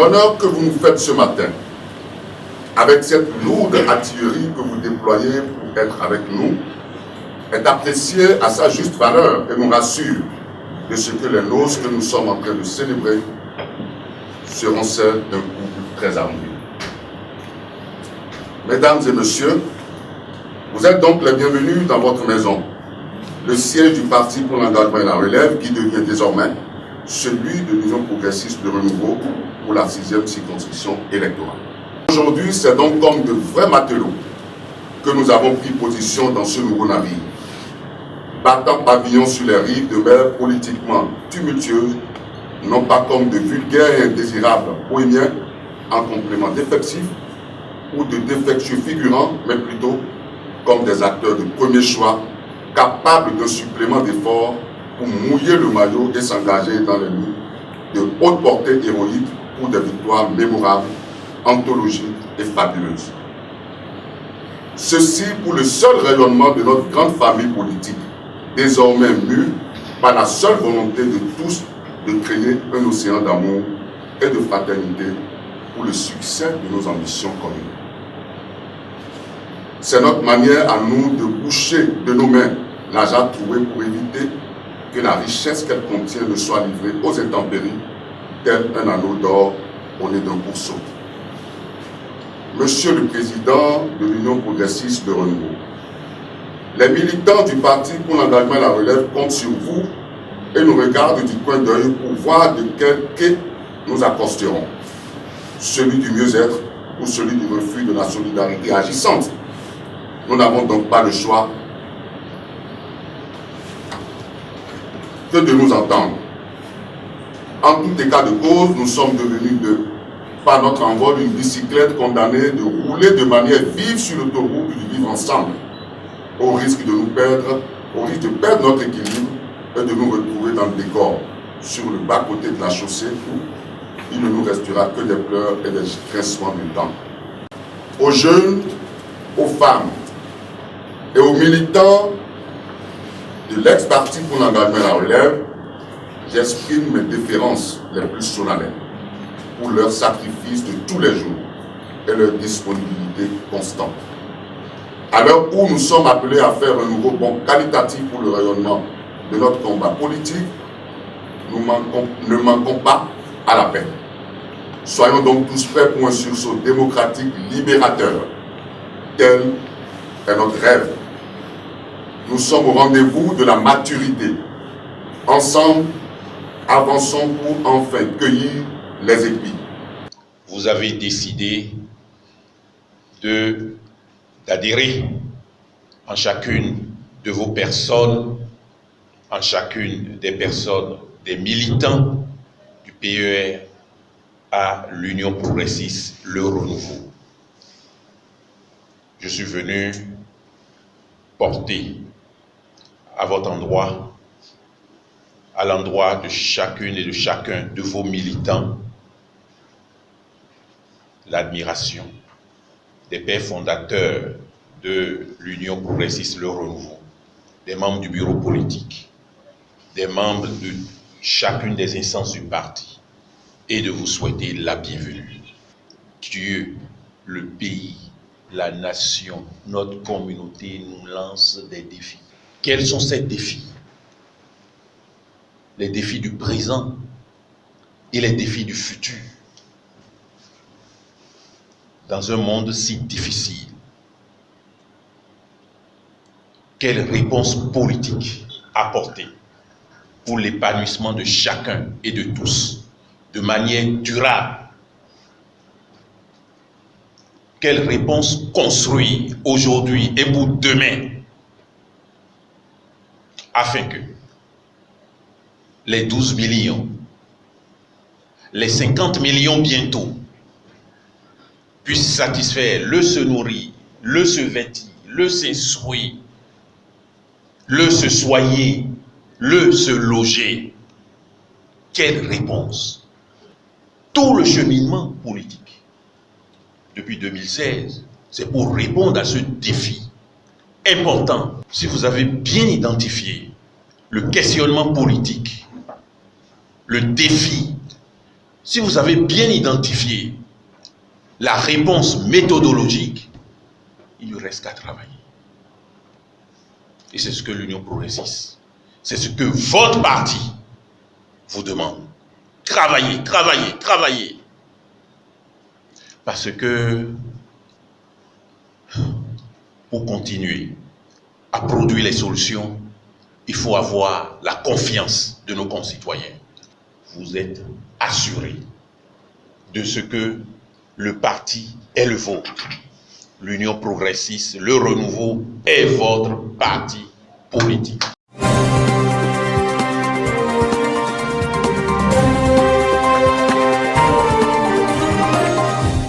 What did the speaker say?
L'honneur que vous nous faites ce matin, avec cette lourde artillerie que vous déployez pour être avec nous, est apprécié à sa juste valeur et nous rassure de ce que les noces que nous sommes en train de célébrer seront celles d'un couple très armé. Mesdames et messieurs, vous êtes donc les bienvenus dans votre maison, le siège du Parti pour l'engagement et la relève qui devient désormais celui de l'Union progressiste de renouveau pour la 6e circonscription électorale. Aujourd'hui, c'est donc comme de vrais matelots que nous avons pris position dans ce nouveau navire, battant pavillon sur les rives de mer politiquement tumultueuses, non pas comme de vulgaires et indésirables bohémiens en complément défectif ou de défectueux figurants, mais plutôt comme des acteurs de premier choix, capables d'un supplément d'effort pour mouiller le maillot et s'engager dans les luttes de haute portée héroïque pour des victoires mémorables, anthologiques et fabuleuses. Ceci pour le seul rayonnement de notre grande famille politique, désormais mue par la seule volonté de tous de créer un océan d'amour et de fraternité pour le succès de nos ambitions communes. C'est notre manière à nous de boucher de nos mains la jarre trouée pour éviter que la richesse qu'elle contient ne soit livrée aux intempéries, tel un anneau d'or au nez d'un pourceau. Monsieur le Président de l'Union progressiste de renouveau, les militants du Parti pour l'engagement et la relève comptent sur vous et nous regardent du coin d'œil pour voir de quel quai nous accosterons. Celui du mieux-être ou celui du refus de la solidarité agissante. Nous n'avons donc pas le choix que de nous entendre. En tout état de cause, nous sommes devenus par notre envol une bicyclette condamnée de rouler de manière vive sur l'autoroute du vivre ensemble, au risque de nous perdre, au risque de perdre notre équilibre et de nous retrouver dans le décor, sur le bas-côté de la chaussée où il ne nous restera que des pleurs et des grincements de dents. Aux jeunes, aux femmes et aux militants de l'ex-parti pour l'engagement et la relève, j'exprime mes déférences les plus solennelles pour leur sacrifice de tous les jours et leur disponibilité constante. À l'heure où nous sommes appelés à faire un nouveau bond qualitatif pour le rayonnement de notre combat politique, nous ne manquons pas à la peine. Soyons donc tous prêts pour un sursaut démocratique libérateur. Tel est notre rêve. Nous sommes au rendez-vous de la maturité. Ensemble, avançons pour enfin cueillir les épis. Vous avez décidé d'adhérer en chacune de vos personnes, en chacune des personnes, des militants du PER à l'Union progressiste, le renouveau. Je suis venu porter à votre endroit, à l'endroit de chacune et de chacun de vos militants, l'admiration des pères fondateurs de l'Union progressiste Le Renouveau, des membres du bureau politique, des membres de chacune des instances du parti, et de vous souhaiter la bienvenue. Dieu, le pays, la nation, notre communauté nous lance des défis. Quels sont ces défis? Les défis du présent et les défis du futur. Dans un monde si difficile, quelle réponse politique apporter pour l'épanouissement de chacun et de tous, de manière durable? Quelle réponse construire aujourd'hui et pour demain, afin que les 12 millions, les 50 millions bientôt, puissent satisfaire, le se nourrir, le se vêtir, le s'instruire, le se soigner, le se loger. Quelle réponse? Tout le cheminement politique depuis 2016, c'est pour répondre à ce défi important. Si vous avez bien identifié le questionnement politique, le défi si vous avez bien identifié la réponse méthodologique, il ne reste qu'à travailler. Et c'est ce que l'Union progressiste, c'est ce que votre parti vous demande. Travaillez, travaillez, travaillez. Parce que pour continuer à produire les solutions, il faut avoir la confiance de nos concitoyens. Vous êtes assurés de ce que le parti est le vôtre. L'Union progressiste, le renouveau est votre parti politique.